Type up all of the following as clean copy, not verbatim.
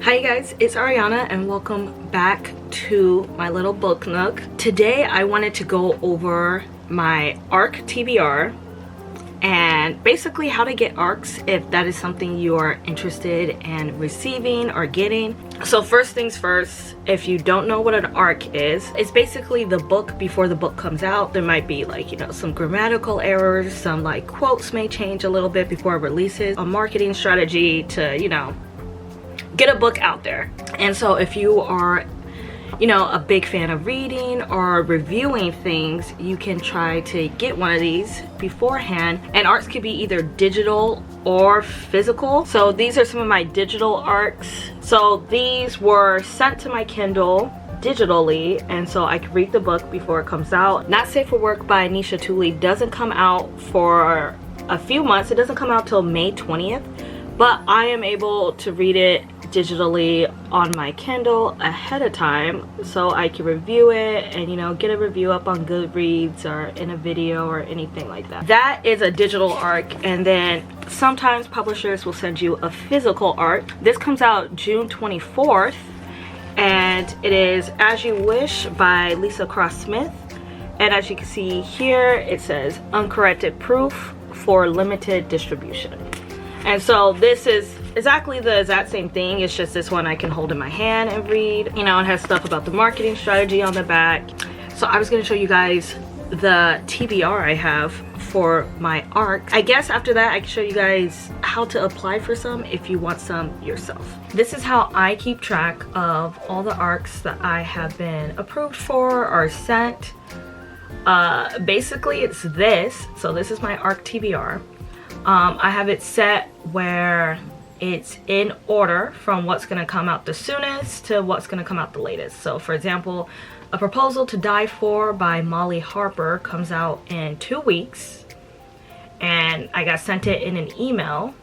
Hi guys, it's Ariana and welcome back to my little book nook. Today I wanted to go over my ARC TBR and basically how to get ARCs if that is something you are interested in receiving or getting. So first things first, if you don't know what an ARC is, it's basically the book before the book comes out. There might be like, some grammatical errors, some like quotes may change a little bit before it releases. A marketing strategy to, get a book out there. And so if you are a big fan of reading or reviewing things, you can try to get one of these beforehand. And ARCs could be either digital or physical. So these are some of my digital ARCs. So these were sent to my Kindle digitally, and so I can read the book before it comes out. Not Safe for Work by Nisha Tooley doesn't come out for a few months. It doesn't come out till May 20th, but I am able to read it digitally on my Kindle ahead of time so I can review it and get a review up on Goodreads or in a video or anything like that. That is a digital ARC, and then sometimes publishers will send you a physical ARC. This comes out June 24th and it is As You Wish by Lisa Cross Smith, and as you can see here it says uncorrected proof for limited distribution. And so this is exactly the exact same thing. It's just this one I can hold in my hand and read. It has stuff about the marketing strategy on the back. So I was going to show you guys the TBR I have for my ARC. I guess after that I can show you guys how to apply for some if you want some yourself. This is how I keep track of all the ARCs that I have been approved for or sent. Basically it's this. So this is my ARC TBR. I have it set where it's in order from what's going to come out the soonest to what's going to come out the latest. So for example, A Proposal to Die For by Molly Harper comes out in 2 weeks, and I got sent it in an email.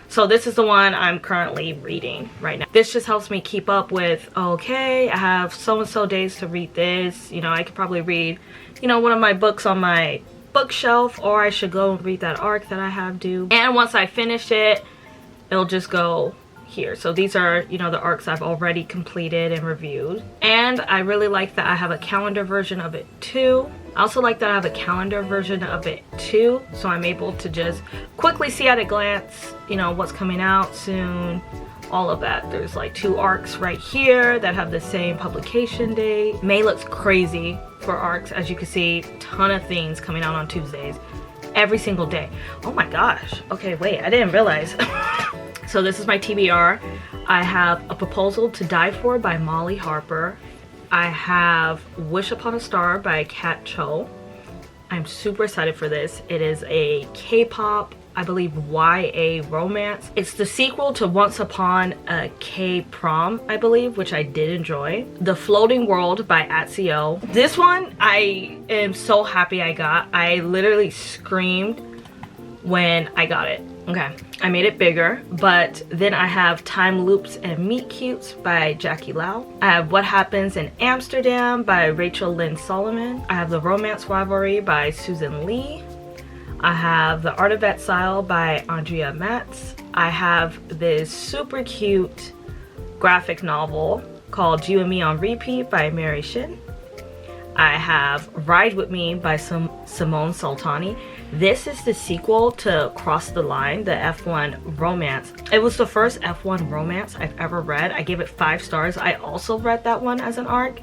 So this is the one I'm currently reading right now. This just helps me keep up with, okay, I have so and so days to read this. I could probably read one of my books on my bookshelf, or I should go and read that ARC that I have due. And once I finish it, it'll just go here. So these are the ARCs I've already completed and reviewed. And I really like that I have a calendar version of it too. I also like that I have a calendar version of it too, so I'm able to just quickly see at a glance what's coming out soon, all of that. There's like 2 ARCs right here that have the same publication date. May looks crazy for ARCs. As you can see, ton of things coming out on Tuesdays every single day. Oh my gosh. Okay, wait, I didn't realize. So this is my TBR. I have A Proposal to Die For by Molly Harper. I have Wish Upon a Star by Kat Cho. I'm super excited for this. It is a K-pop, I believe YA romance. It's the sequel to Once Upon a K-Prom, I believe, which I did enjoy. The Floating World by Atsio. This one I am so happy I got. I literally screamed when I got it. Okay, I made it bigger, but then I have Time Loops and Meet Cutes by Jackie Lau. I have What Happens in Amsterdam by Rachel Lynn Solomon. I have The Romance Rivalry by Susan Lee. I have The Art of Exile by Andrea Matz. I have this super cute graphic novel called You and Me on Repeat by Mary Shin. I have Ride With Me by Simone Sultani. This is the sequel to Cross the Line, the F1 romance. It was the first F1 romance I've ever read. I gave it 5 stars. I also read that one as an ARC.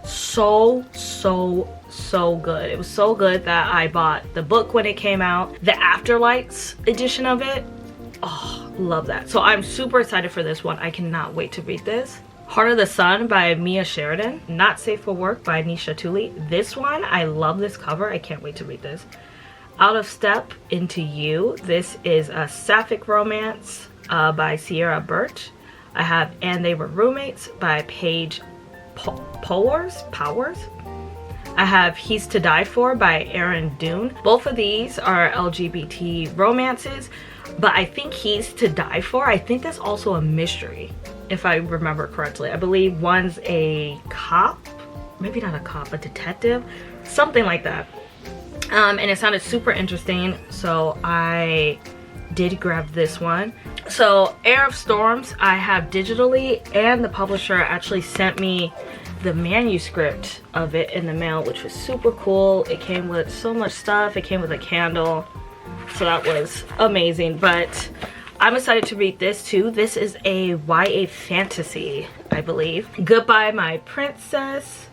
So good. It was so good that I bought the book when it came out. The Afterlights edition of it. Oh, love that. So I'm super excited for this one. I cannot wait to read this. Heart of the Sun by Mia Sheridan. Not Safe for Work by Nisha Tooley. This one, I love this cover. I can't wait to read this. Out of Step Into You. This is a sapphic romance by Sierra Birch. I have And They Were Roommates by Paige Powers. I have He's to Die For by Erin Dune. Both of these are LGBT romances, but I think He's to Die For, I think that's also a mystery, if I remember correctly. I believe one's a cop, maybe not a cop, a detective, something like that. And it sounded super interesting, so I did grab this one. So Air of Storms I have digitally, and the publisher actually sent me the manuscript of it in the mail, which was super cool. It came with so much stuff. It came with a candle, so that was amazing. But I'm excited to read this too. This is a YA fantasy, I believe. Goodbye My Princess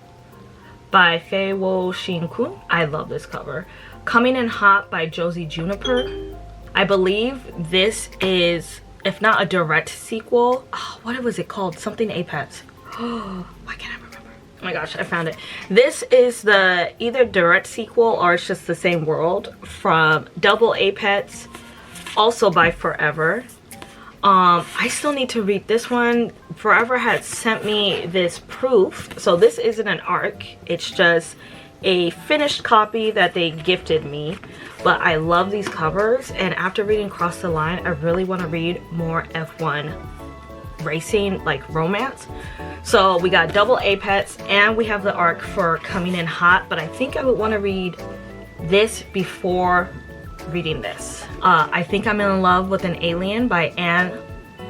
by Fei Wo Shin Kun. I love this cover. Coming in Hot by Josie Juniper. I believe this is, if not a direct sequel, oh, what was it called? Something Apex. Oh, why can't I remember? Oh my gosh, I found it. This is the either direct sequel or it's just the same world from Double Apex, also by Forever. I still need to read this one. Forever had sent me this proof. So this isn't an ARC. It's just a finished copy that they gifted me. But I love these covers, and after reading Cross the Line, I really want to read more F1 racing, like romance. So we got Double Apex, and we have the ARC for Coming in Hot, but I think I would want to read this before reading this. I Think I'm in Love with an Alien by Anne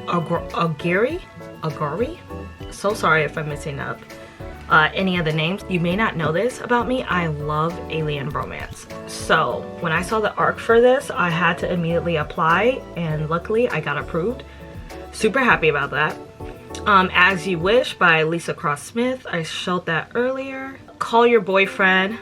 Aguirre. So sorry if I'm messing up any of the names. You may not know this about me, I love alien romance. So when I saw the ARC for this, I had to immediately apply, and luckily I got approved. Super happy about that. As You Wish by Lisa Cross Smith, I showed that earlier. Call Your Boyfriend.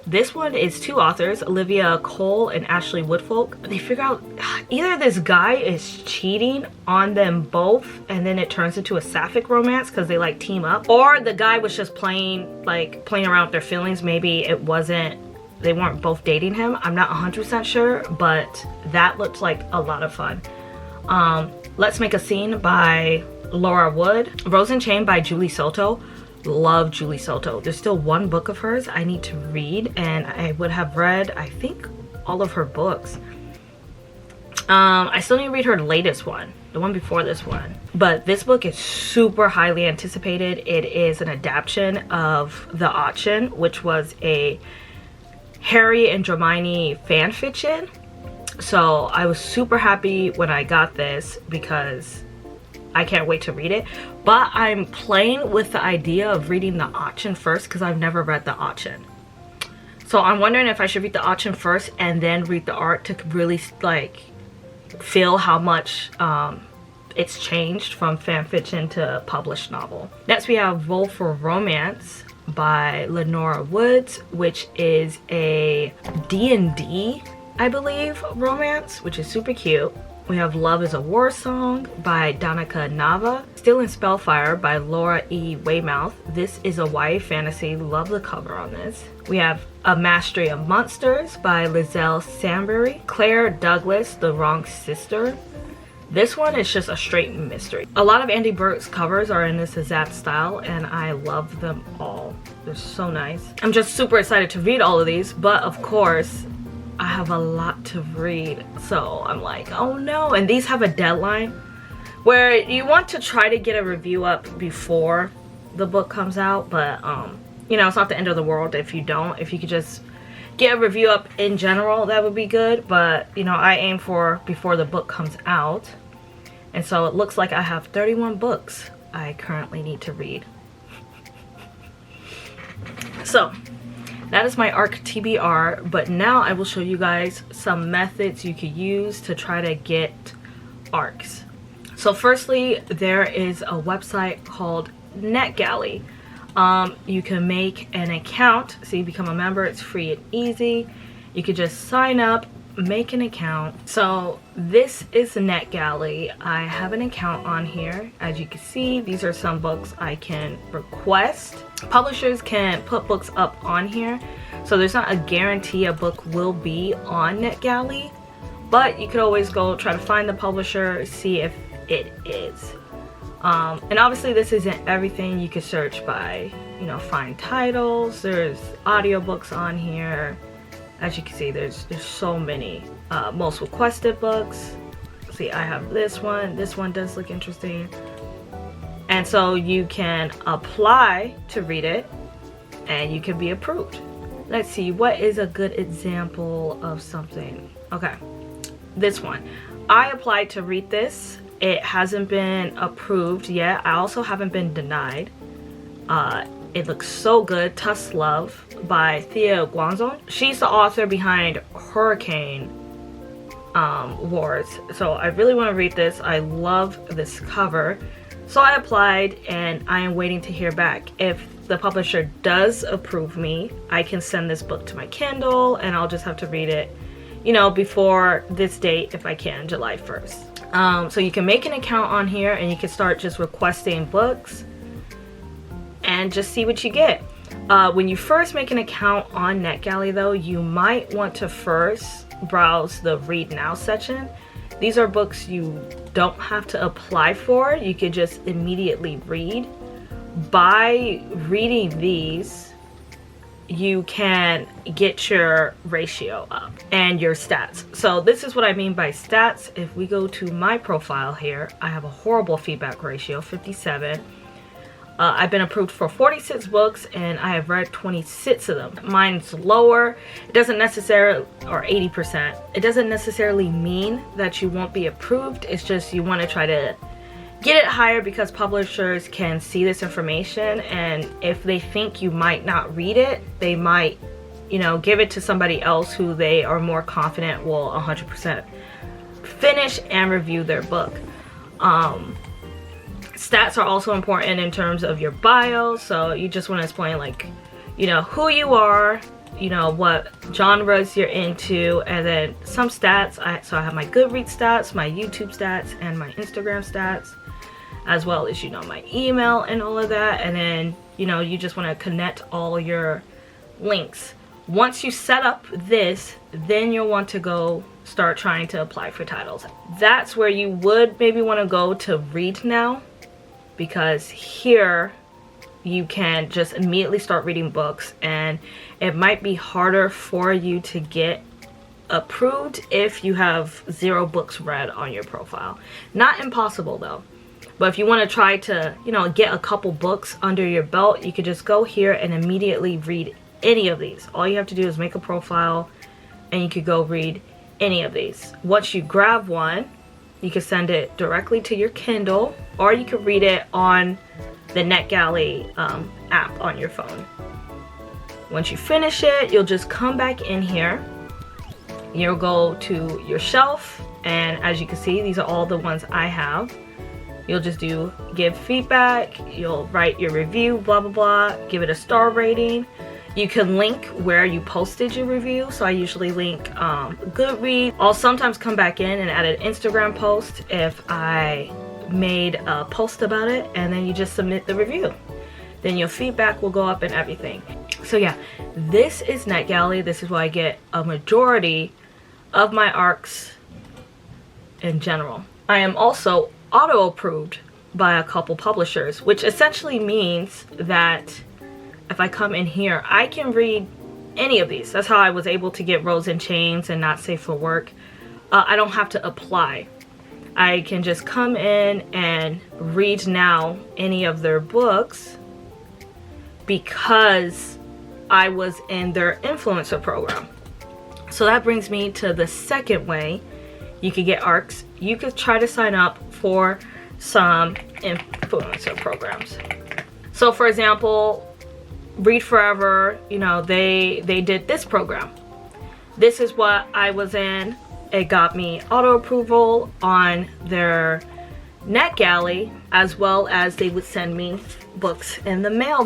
This one is two authors, Olivia Cole and Ashley Woodfolk. They figure out either this guy is cheating on them both and then it turns into a sapphic romance because they like team up, or the guy was just playing around with their feelings. Maybe it wasn't, they weren't both dating him. I'm not 100% sure, but that looked like a lot of fun. Let's Make a Scene by Laura Wood. Rose and Chain by Julie Soto. Love Julie Soto. There's still one book of hers I need to read, and I would have read, I think, all of her books. I still need to read her latest one, the one before this one. But this book is super highly anticipated. It is an adaptation of The Auction, which was a Harry and Hermione fan fiction. So I was super happy when I got this because I can't wait to read it. But I'm playing with the idea of reading The Auction first because I've never read The Auction. So I'm wondering if I should read The Auction first and then read the art to really like feel how much it's changed from fanfiction to published novel. Next we have Roll for Romance by Lenora Woods, which is a D&D, I believe, romance, which is super cute. We have Love is a War Song by Danica Nava. Still in Spellfire by Laura E. Weymouth. This is a YA fantasy. Love the cover on this. We have A Mastery of Monsters by Lizelle Sambury. Claire Douglas, The Wrong Sister. This one is just a straight mystery. A lot of Andy Burke's covers are in this exact style, and I love them all. They're so nice. I'm just super excited to read all of these, but of course, I have a lot to read, so I'm like, oh no. And these have a deadline where you want to try to get a review up before the book comes out, but you know, it's not the end of the world if you don't. If you could just get a review up in general, that would be good. But you know, I aim for before the book comes out, and so it looks like I have 31 books I currently need to read. So that is my ARC TBR, but now I will show you guys some methods you could use to try to get ARCs. So firstly, there is a website called NetGalley. You can make an account, so you become a member. It's free and easy. You could just sign up, make an account. So this is NetGalley. I have an account on here. As you can see, these are some books I can request. Publishers can put books up on here, so there's not a guarantee a book will be on NetGalley, but you could always go try to find the publisher, see if it is. And obviously this isn't everything. You could search by, you know, find titles. There's audiobooks on here. As you can see, there's so many. Most requested books. See, I have this one. This one does look interesting. And so you can apply to read it and you can be approved. Let's see, what is a good example of something? Okay, this one. I applied to read this. It hasn't been approved yet. I also haven't been denied. It looks so good. Tough Love by Thea Guanzon. She's the author behind Hurricane Wars. So I really want to read this. I love this cover. So I applied and I am waiting to hear back. If the publisher does approve me, I can send this book to my Kindle and I'll just have to read it, you know, before this date if I can, July 1st. So you can make an account on here and you can start just requesting books and just see what you get. When you first make an account on NetGalley though, you might want to first browse the Read Now section. These are books you don't have to apply for. You could just immediately read. By reading these, you can get your ratio up and your stats. So this is what I mean by stats. If we go to my profile here, I have a horrible feedback ratio, 57. I've been approved for 46 books and I have read 26 of them. Mine's lower. It doesn't necessarily, or 80%. It doesn't necessarily mean that you won't be approved. It's just you want to try to get it higher because publishers can see this information, and if they think you might not read it, they might, you know, give it to somebody else who they are more confident will 100% finish and review their book. Stats are also important in terms of your bio, so you just want to explain, like, you know, who you are, you know, what genres you're into, and then some stats. So I have my Goodreads stats, my YouTube stats, and my Instagram stats, as well as, you know, my email and all of that. And then, you know, you just want to connect all your links. Once you set up this, then you'll want to go start trying to apply for titles. That's where you would maybe want to go to Read Now, because here you can just immediately start reading books, and it might be harder for you to get approved if you have 0 books read on your profile. Not impossible though, but if you want to try to, you know, get a couple books under your belt, you could just go here and immediately read any of these. All you have to do is make a profile and you could go read any of these. Once you grab one, you can send it directly to your Kindle, or you could read it on the NetGalley app on your phone. Once you finish it, you'll just come back in here. You'll go to your shelf, and as you can see, these are all the ones I have. You'll just do give feedback, you'll write your review, blah blah blah, give it a star rating. You can link where you posted your review, so I usually link Goodreads. I'll sometimes come back in and add an Instagram post if I made a post about it, and then you just submit the review. Then your feedback will go up and everything. So yeah, this is NetGalley. This is where I get a majority of my ARCs in general. I am also auto-approved by a couple publishers, which essentially means that if I come in here, I can read any of these. That's how I was able to get Rose in Chains and Not Safe for Work. I don't have to apply. I can just come in and read now any of their books because I was in their influencer program. So that brings me to the second way you could get ARCs. You could try to sign up for some influencer programs. So for example, Read Forever, you know, they did this program. This is what I was in. It got me auto approval on their NetGalley, as well as they would send me books in the mail.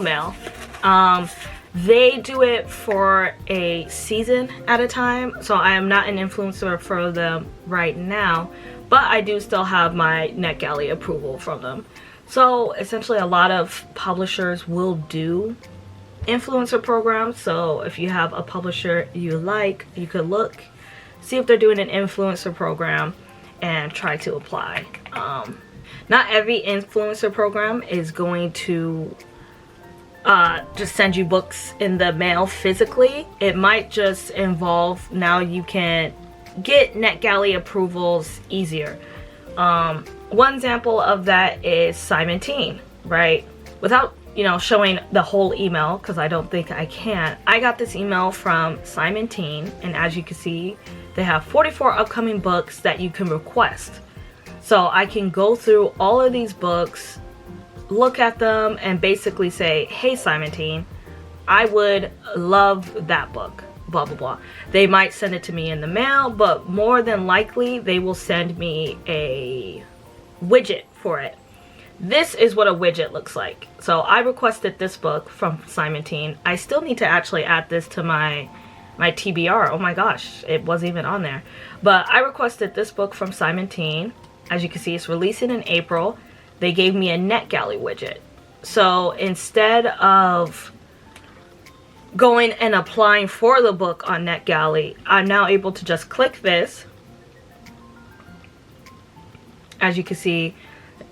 They do it for a season at a time, so I am not an influencer for them right now, but I do still have my NetGalley approval from them. So essentially a lot of publishers will do influencer programs. So if you have a publisher you like, you could look, see if they're doing an influencer program and try to apply. Not every influencer program is going to just send you books in the mail physically. It might just involve, now you can get NetGalley approvals easier. One example of that is Simon Teen, right? Without, you know, showing the whole email, because I don't think I can. I got this email from Simon Teen, and as you can see, they have 44 upcoming books that you can request. So I can go through all of these books, look at them, and basically say, hey Simon, I would love that book, blah blah blah. They might send it to me in the mail, but more than likely they will send me a widget for it. This is what a widget looks like. So I requested this book from Simon. I still need to actually add this to my TBR. Oh my gosh, it wasn't even on there. But I requested this book from Simon. As you can see, it's releasing in April. They gave me a NetGalley widget. So instead of going and applying for the book on NetGalley, I'm now able to just click this. As you can see,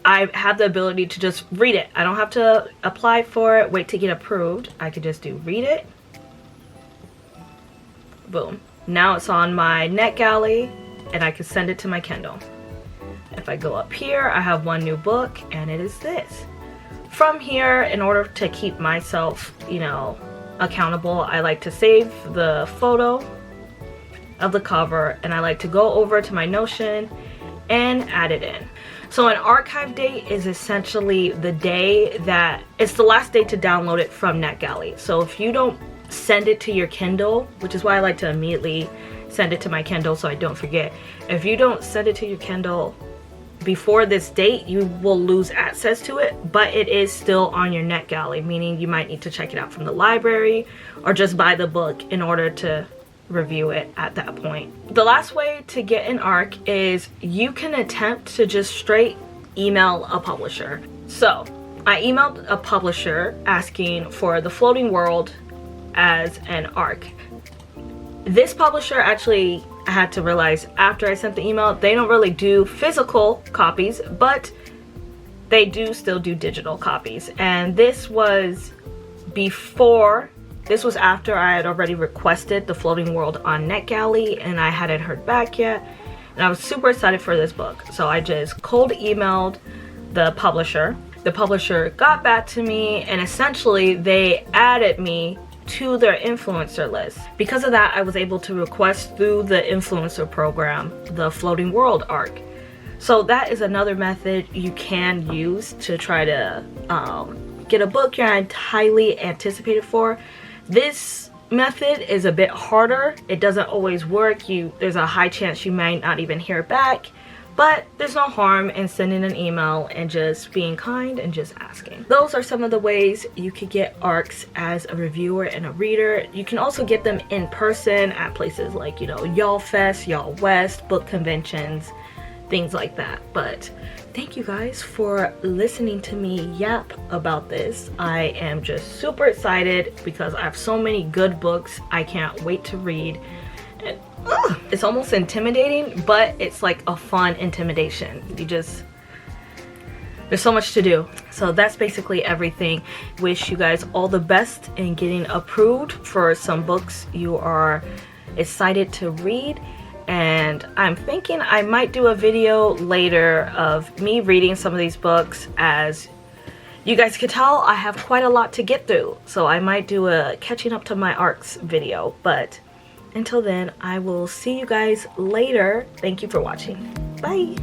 I have the ability to just read it. I don't have to apply for it, wait to get approved. I could just do read it. Boom. Now it's on my NetGalley and I can send it to my Kindle. If I go up here, I have one new book and it is this. From here, in order to keep myself, you know, accountable, I like to save the photo of the cover and I like to go over to my Notion and add it in. So an archive date is essentially the day that, it's the last day to download it from NetGalley. So if you don't send it to your Kindle, which is why I like to immediately send it to my Kindle so I don't forget. If you don't send it to your Kindle before this date, you will lose access to it, but it is still on your NetGalley, meaning you might need to check it out from the library or just buy the book in order to review it at that point. The last way to get an ARC is you can attempt to just straight email a publisher. So I emailed a publisher asking for The Floating World as an ARC. This publisher, actually, I had to realize after I sent the email, they don't really do physical copies, but they do still do digital copies. And this was after I had already requested The Floating World on NetGalley and I hadn't heard back yet. And I was super excited for this book. So I just cold emailed the publisher. The publisher got back to me and essentially they added me to their influencer list. Because of that, I was able to request through the influencer program the Floating World ARC. So that is another method you can use to try to get a book you're highly anticipated for. This method is a bit harder. It doesn't always work. There's a high chance you might not even hear back, but there's no harm in sending an email and just being kind and just asking. Those are some of the ways you could get ARCs as a reviewer and a reader. You can also get them in person at places like, you know, Y'all Fest, Y'all West, book conventions, things like that. But thank you guys for listening to me yap about this. I am just super excited because I have so many good books I can't wait to read. And, it's almost intimidating, but it's like a fun intimidation. There's so much to do. So that's basically everything. Wish you guys all the best in getting approved for some books you are excited to read. And I'm thinking I might do a video later of me reading some of these books. As you guys can tell, I have quite a lot to get through. So I might do a catching up to my ARCs video. But until then, I will see you guys later. Thank you for watching. Bye.